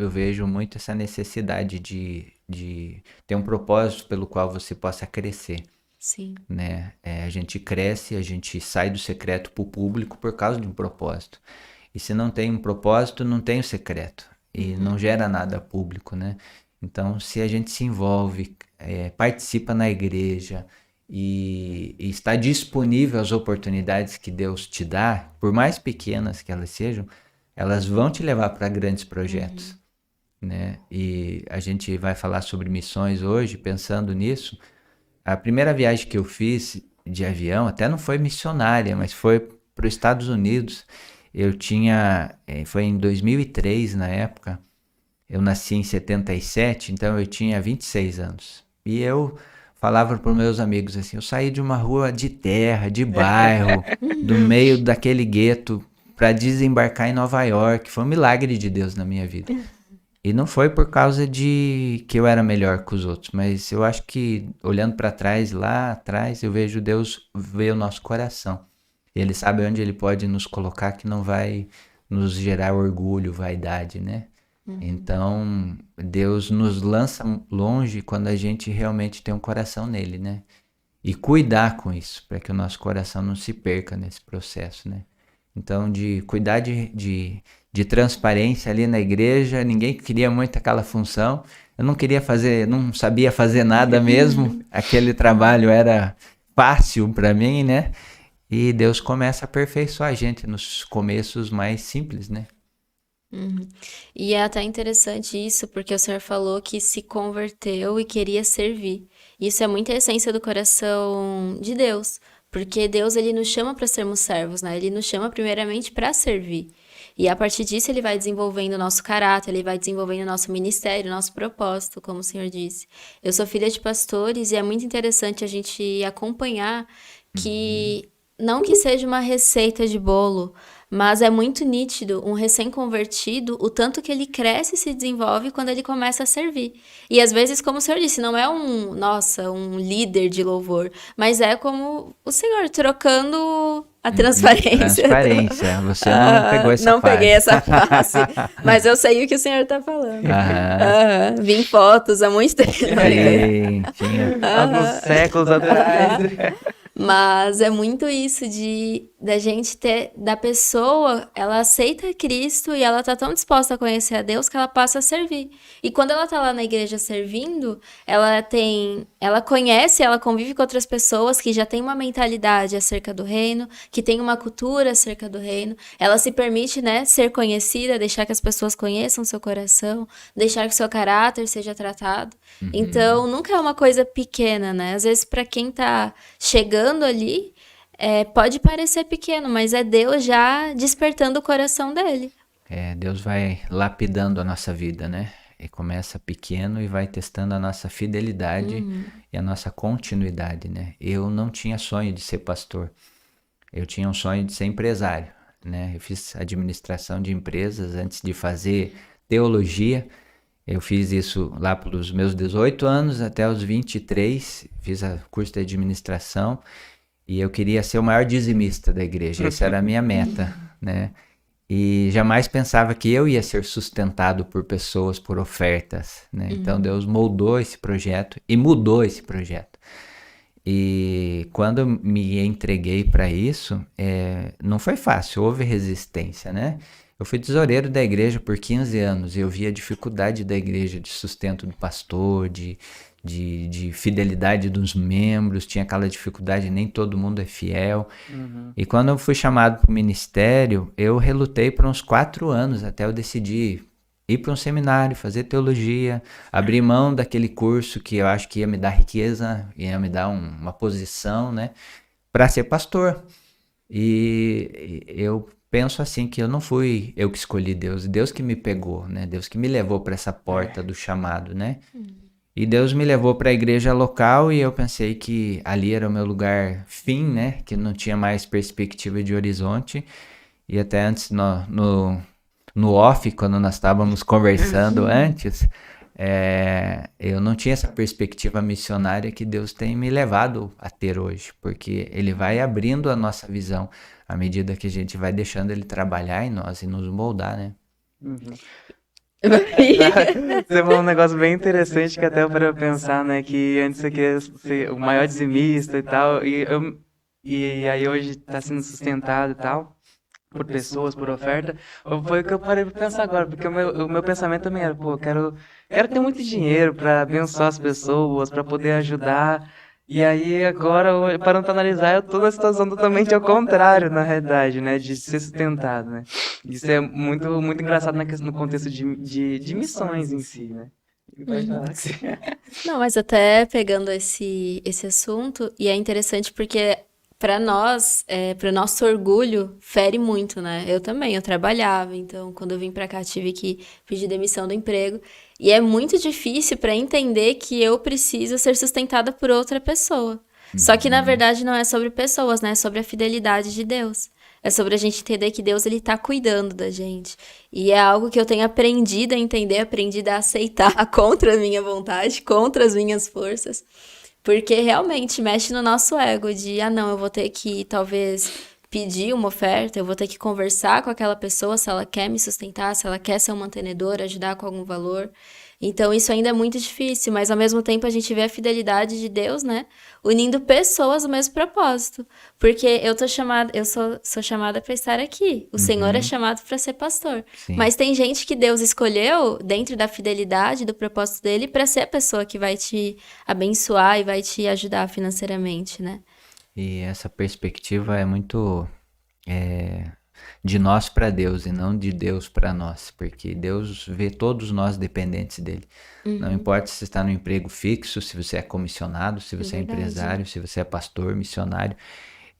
eu vejo muito essa necessidade de ter um propósito pelo qual você possa crescer, Sim. né? A gente cresce, a gente sai do secreto para o público por causa de um propósito. E se não tem um propósito, não tem o secreto. E não Uhum. gera nada público, né? Então, se a gente se envolve, participa na igreja e está disponível às oportunidades que Deus te dá, por mais pequenas que elas sejam, elas vão te levar para grandes projetos, Uhum. né? E a gente vai falar sobre missões hoje, pensando nisso. A primeira viagem que eu fiz de avião, até não foi missionária, mas foi para os Estados Unidos. Eu tinha, foi em 2003 na época. Eu nasci em 77, então eu tinha 26 anos. E eu falava para os meus amigos assim: eu saí de uma rua de terra, de bairro, do meio daquele gueto, para desembarcar em Nova York. Foi um milagre de Deus na minha vida. E não foi por causa de que eu era melhor que os outros, mas eu acho que olhando para trás, lá atrás, eu vejo Deus ver o nosso coração. Ele sabe onde ele pode nos colocar que não vai nos gerar orgulho, vaidade, né? Uhum. Então, Deus nos lança longe quando a gente realmente tem um coração nele, né? E cuidar com isso, para que o nosso coração não se perca nesse processo, né? Então, de cuidar de transparência ali na igreja, ninguém queria muito aquela função. Eu não queria fazer, não sabia fazer nada mesmo. Aquele trabalho era fácil para mim, né? E Deus começa a aperfeiçoar a gente nos começos mais simples, né? Uhum. E é até interessante isso, porque o senhor falou que se converteu e queria servir. Isso é muita essência do coração de Deus, porque Deus ele nos chama para sermos servos, né? Ele nos chama primeiramente para servir. E a partir disso ele vai desenvolvendo o nosso caráter, ele vai desenvolvendo o nosso ministério, o nosso propósito, como o senhor disse. Eu sou filha de pastores e é muito interessante a gente acompanhar Uhum. que não que seja uma receita de bolo, mas é muito nítido um recém-convertido, o tanto que ele cresce e se desenvolve quando ele começa a servir. E às vezes, como o senhor disse, não é um líder de louvor, mas é como o senhor trocando a Uhum. transparência. Transparência. Você não pegou essa Não peguei parte. essa face, mas eu sei o que o senhor está falando. Aham. Vi em fotos há muito tempo. Sim, tinha alguns séculos atrás. Mas é muito isso de da gente ter da pessoa, ela aceita Cristo e ela tá tão disposta a conhecer a Deus que ela passa a servir. E quando ela tá lá na igreja servindo, ela conhece, ela convive com outras pessoas que já têm uma mentalidade acerca do reino, que tem uma cultura acerca do reino. Ela se permite, né, ser conhecida, deixar que as pessoas conheçam seu coração, deixar que seu caráter seja tratado. Uhum. Então, nunca é uma coisa pequena, né? Às vezes, para quem tá chegando ali, pode parecer pequeno, mas é Deus já despertando o coração dele. Deus vai lapidando a nossa vida, né? E começa pequeno e vai testando a nossa fidelidade Uhum, e a nossa continuidade, né? Eu não tinha sonho de ser pastor. Eu tinha um sonho de ser empresário, né? Eu fiz administração de empresas antes de fazer teologia. Eu fiz isso lá pelos meus 18 anos até os 23. Fiz a curso de administração e eu queria ser o maior dizimista da igreja. Essa era a minha meta, né? E jamais pensava que eu ia ser sustentado por pessoas, por ofertas, né? Então uhum, Deus moldou esse projeto e mudou esse projeto. E quando eu me entreguei para isso, não foi fácil, houve resistência, né? Eu fui tesoureiro da igreja por 15 anos e eu vi a dificuldade da igreja de sustento do pastor, de fidelidade dos membros, tinha aquela dificuldade, nem todo mundo é fiel. Uhum. E quando eu fui chamado para o ministério, eu relutei por uns 4 anos até eu decidir ir para um seminário, fazer teologia, abrir mão daquele curso que eu acho que ia me dar riqueza, ia me dar uma posição, né, para ser pastor. E eu penso assim que eu não fui eu que escolhi Deus, Deus que me pegou, né, Deus que me levou para essa porta É. do chamado, né. uhum, E Deus me levou para a igreja local e eu pensei que ali era o meu lugar fim, né? Que não tinha mais perspectiva de horizonte. E até antes, no off, quando nós estávamos conversando antes, eu não tinha essa perspectiva missionária que Deus tem me levado a ter hoje. Porque Ele vai abrindo a nossa visão à medida que a gente vai deixando Ele trabalhar em nós e nos moldar, né? Uhum. Você falou um negócio bem interessante que até eu parei pra pensar, né? Que antes você queria ser o maior dizimista e tal, e aí hoje tá sendo sustentado e tal, por pessoas, por oferta. Foi o que eu parei pra pensar agora, porque o meu pensamento também era, pô, quero ter muito dinheiro pra abençoar as pessoas, pra poder ajudar. E aí agora, parando pra analisar, eu tô na situação totalmente ao contrário, na realidade, né? De ser sustentado, né? Isso é muito, muito engraçado no contexto de missões em si, né? Pode Uhum. falar que sim. Não, mas até pegando esse assunto, e é interessante porque para nós, para nosso orgulho, fere muito, né? Eu também, eu trabalhava, então quando eu vim para cá tive que pedir demissão do emprego, e é muito difícil para entender que eu preciso ser sustentada por outra pessoa. Só que na Uhum. verdade não é sobre pessoas, né? É sobre a fidelidade de Deus. É sobre a gente entender que Deus ele tá cuidando da gente. E é algo que eu tenho aprendido a entender, aprendido a aceitar contra a minha vontade, contra as minhas forças. Porque realmente mexe no nosso ego de, ah, não, eu vou ter que talvez pedir uma oferta, eu vou ter que conversar com aquela pessoa se ela quer me sustentar, se ela quer ser um mantenedor, ajudar com algum valor. Então isso ainda é muito difícil, mas ao mesmo tempo a gente vê a fidelidade de Deus, né? Unindo pessoas no mesmo propósito. Porque eu sou chamada para estar aqui. O Senhor é Uhum. chamado para ser pastor. Sim. Mas tem gente que Deus escolheu dentro da fidelidade, do propósito dele, para ser a pessoa que vai te abençoar e vai te ajudar financeiramente, né? E essa perspectiva é muito é, de nós para Deus e não de Deus para nós, porque Deus vê todos nós dependentes dele. Não Uhum, importa se você está no emprego fixo, se você é comissionado, se é você é verdade. empresário, se você é pastor, missionário,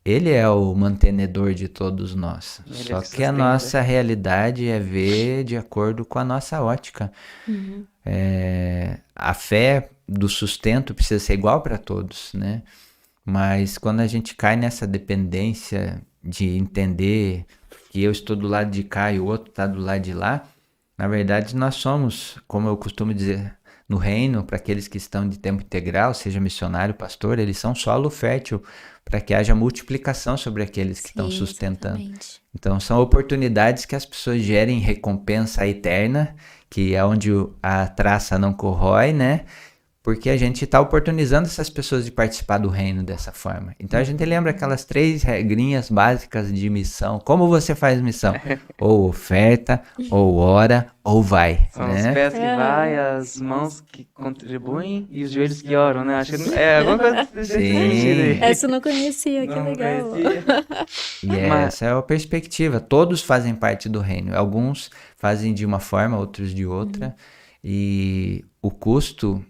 ele é o mantenedor de todos nós. Ele Só que que a sustenta. nossa realidade é ver de acordo com a nossa ótica. Uhum, A fé do sustento precisa ser igual para todos, né? Mas quando a gente cai nessa dependência de entender que eu estou do lado de cá e o outro está do lado de lá, na verdade nós somos, como eu costumo dizer, no reino, para aqueles que estão de tempo integral, seja missionário, pastor, eles são solo fértil para que haja multiplicação sobre aqueles que estão sim, sustentando. exatamente. Então são oportunidades que as pessoas gerem recompensa eterna, que é onde a traça não corrói, né? Porque a gente está oportunizando essas pessoas de participar do reino dessa forma. Então a gente lembra aquelas 3 regrinhas básicas de missão. Como você faz missão? Ou oferta, ou ora, ou vai, São os né? pés que vai, Aham. as mãos que contribuem e os joelhos que oram, né? Acho que é alguma coisa desse sentido Sim. aí. Essa eu não conhecia, que Não legal. conhecia. E Mas, essa é a perspectiva. Todos fazem parte do reino. Alguns fazem de uma forma, outros de outra. E o custo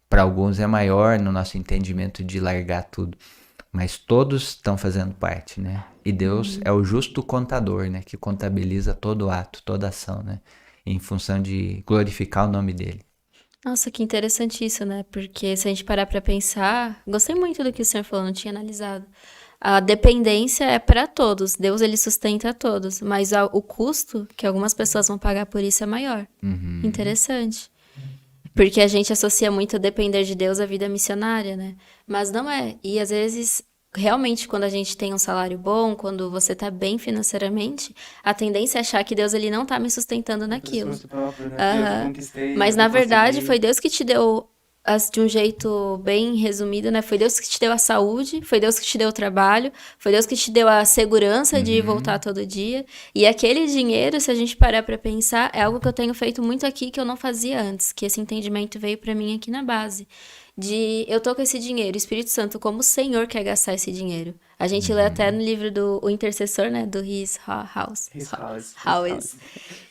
para alguns é maior no nosso entendimento de largar tudo. Mas todos estão fazendo parte, né? E Deus é o justo contador, né? Que contabiliza todo ato, toda ação, né? Em função de glorificar o nome dele. Nossa, que interessante isso, né? Porque se a gente parar pra pensar, gostei muito do que o senhor falou, não tinha analisado. A dependência é para todos, Deus ele sustenta a todos, mas o custo que algumas pessoas vão pagar por isso é maior. Uhum. Interessante. Porque a gente associa muito depender de Deus à vida missionária, né? Mas não é. E às vezes, realmente, quando a gente tem um salário bom, quando você tá bem financeiramente, a tendência é achar que Deus ele não tá me sustentando por naquilo. esforço próprio, né? Fui eu que Aham. conquistei, Mas eu que na verdade foi consegui. Deus que te deu, de um jeito bem resumido, né? Foi Deus que te deu a saúde, foi Deus que te deu o trabalho, foi Deus que te deu a segurança de voltar Uhum. todo dia. E aquele dinheiro, se a gente parar pra pensar, é algo que eu tenho feito muito aqui que eu não fazia antes, que esse entendimento veio pra mim aqui na base. De eu tô com esse dinheiro, Espírito Santo, como o Senhor quer gastar esse dinheiro. A gente lê até no Uhum. livro do o Intercessor, né? Do His House. His house, his House. house.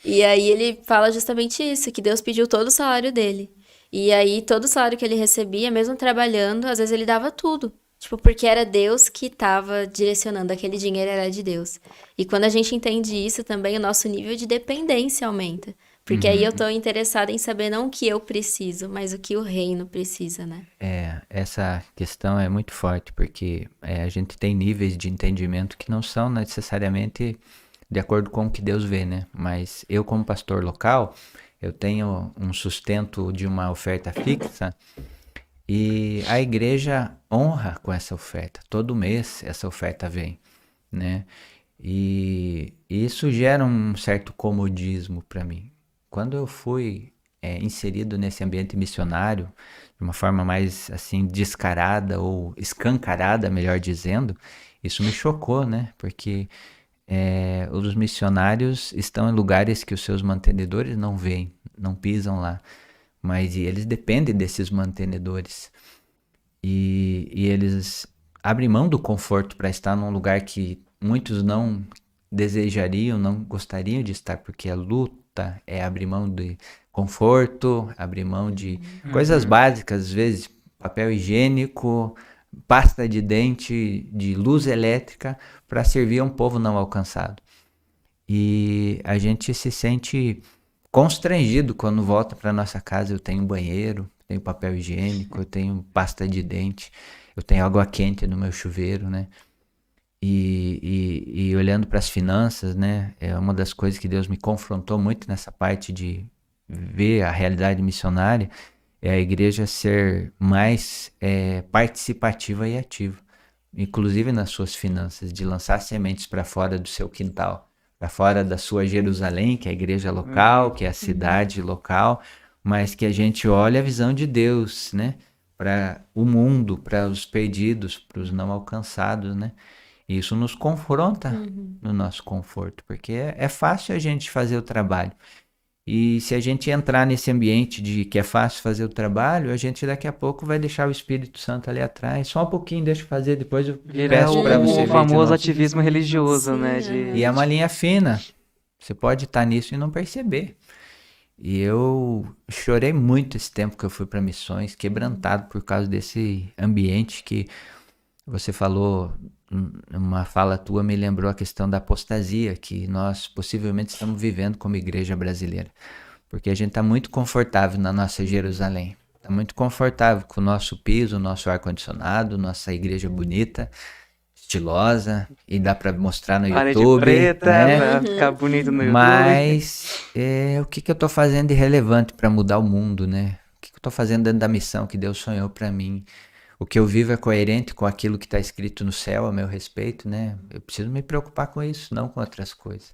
E aí ele fala justamente isso, que Deus pediu todo o salário dele. E aí todo o salário que ele recebia, mesmo trabalhando, às vezes ele dava tudo. Tipo, porque era Deus que estava direcionando, aquele dinheiro era de Deus. E quando a gente entende isso, também o nosso nível de dependência aumenta. Porque aí eu Uhum. tô interessada em saber não o que eu preciso, mas o que o reino precisa, né? Essa questão é muito forte, porque a gente tem níveis de entendimento que não são necessariamente de acordo com o que Deus vê, né? Mas eu, como pastor local, eu tenho um sustento de uma oferta fixa e a igreja honra com essa oferta. Todo mês essa oferta vem, né? E isso gera um certo comodismo para mim. quando eu fui inserido nesse ambiente missionário, de uma forma mais assim descarada ou escancarada, melhor dizendo, isso me chocou, né? Porque os missionários estão em lugares que os seus mantenedores não veem, não pisam lá, mas eles dependem desses mantenedores e eles abrem mão do conforto para estar num lugar que muitos não desejariam, não gostariam de estar, porque a luta é abrir mão de conforto, abrir mão de coisas básicas, às vezes papel higiênico, pasta de dente, de luz elétrica, para servir a um povo não alcançado. E a gente se sente constrangido quando volta para nossa casa. Eu tenho banheiro, tenho papel higiênico, eu tenho pasta de dente, eu tenho água quente no meu chuveiro, né? E olhando para as finanças, né? É uma das coisas que Deus me confrontou muito nessa parte de ver a realidade missionária, é a igreja ser mais participativa e ativa, inclusive nas suas finanças, de lançar sementes para fora do seu quintal, para fora da sua Jerusalém, que é a igreja local, que é a cidade local, mas que a gente olha a visão de Deus, né? Para o mundo, para os perdidos, para os não alcançados, né? E isso nos confronta no nosso conforto, porque é fácil a gente fazer o trabalho. E se a gente entrar nesse ambiente de que é fácil fazer o trabalho, a gente daqui a pouco vai deixar o Espírito Santo ali atrás. Só um pouquinho, deixa eu fazer, depois eu peço para você o ver de famoso novo. ativismo religioso, Sim, né? E é uma linha fina. Você pode estar nisso e não perceber. E eu chorei muito esse tempo que eu fui para missões, quebrantado por causa desse ambiente que você falou. Uma fala tua me lembrou a questão da apostasia que nós possivelmente estamos vivendo como igreja brasileira. Porque a gente está muito confortável na nossa Jerusalém. Está muito confortável com o nosso piso, o nosso ar-condicionado, nossa igreja bonita, estilosa, e dá para mostrar no Parede YouTube. preta, né? pra ficar bonito no YouTube. Mas o que eu estou fazendo de relevante para mudar o mundo, né? O que eu estou fazendo dentro da missão que Deus sonhou para mim? O que eu vivo é coerente com aquilo que está escrito no céu a meu respeito, né? Eu preciso me preocupar com isso, não com outras coisas.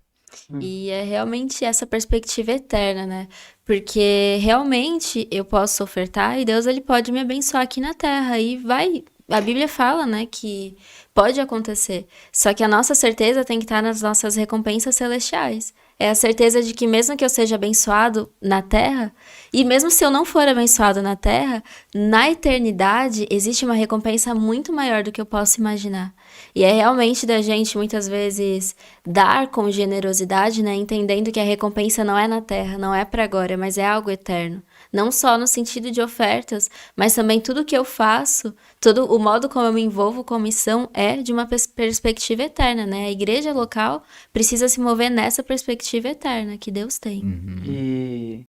E é realmente essa perspectiva eterna, né? Porque realmente eu posso ofertar e Deus ele pode me abençoar aqui na terra e vai. A Bíblia fala, né, que pode acontecer. Só que a nossa certeza tem que estar nas nossas recompensas celestiais. É a certeza de que mesmo que eu seja abençoado na terra, e mesmo se eu não for abençoado na terra, na eternidade existe uma recompensa muito maior do que eu posso imaginar. E é realmente da gente, muitas vezes, dar com generosidade, né? Entendendo que a recompensa não é na terra, não é para agora, mas é algo eterno. Não só no sentido de ofertas, mas também tudo que eu faço, todo o modo como eu me envolvo com a missão é de uma perspectiva eterna, né? A igreja local precisa se mover nessa perspectiva eterna que Deus tem. E